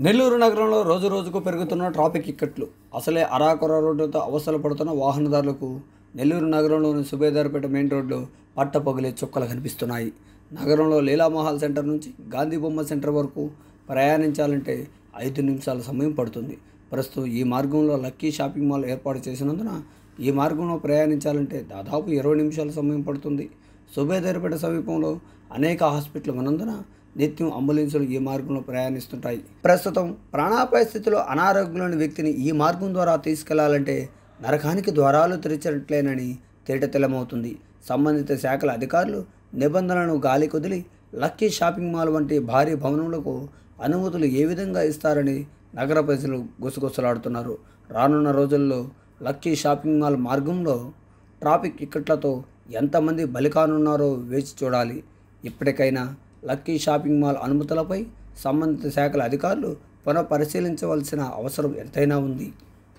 నెల్లూరు నగరంలో రోజు రోజుకు పెరుగుతున్న ట్రాఫిక్ ఇక్కట్లు అసలే అరాకొర రోడ్డుతో అవస్థలు పడుతున్న వాహనదారులకు నెల్లూరు నగరంలోని సుబేదార్పేట మెయిన్ రోడ్లో పట్టపగిలే చుక్కలు కనిపిస్తున్నాయి. నగరంలో లీలామహల్ సెంటర్ నుంచి గాంధీ బొమ్మ సెంటర్ వరకు ప్రయాణించాలంటే 5 నిమిషాల సమయం పడుతుంది. ప్రస్తుతం ఈ మార్గంలో లక్కీ షాపింగ్ మాల్ ఏర్పాటు చేసినందున ఈ మార్గంలో ప్రయాణించాలంటే దాదాపు 20 నిమిషాల సమయం పడుతుంది. సుబేదార్పేట సమీపంలో అనేక హాస్పిటల్ ఉన్నందున నిత్యం అంబులెన్సులు ఈ మార్గంలో ప్రయాణిస్తుంటాయి. ప్రస్తుతం ప్రాణాపాయ స్థితిలో అనారోగ్యమైన వ్యక్తిని ఈ మార్గం ద్వారా తీసుకెళ్లాలంటే నరకానికి ద్వారాలు తెరిచినట్లేనని తేటతెల్లమవుతుంది. సంబంధిత శాఖల అధికారులు నిబంధనలను గాలి కొదిలి లక్కీ షాపింగ్ మాల్ వంటి భారీ భవనములకు అనుమతులు ఏ విధంగా ఇస్తారని నగర ప్రజలు గుసగుసలాడుతున్నారు. రానున్న రోజుల్లో లక్కీ షాపింగ్ మాల్ మార్గంలో ట్రాఫిక్ ఇక్కట్లతో ఎంతమంది బలికానున్నారో వేచి చూడాలి. ఇప్పటికైనా లక్కీ షాపింగ్ మాల్ అనుమతులపై సంబంధిత శాఖల అధికారులు పునఃపరిశీలించవలసిన అవసరం ఎంతైనా ఉంది.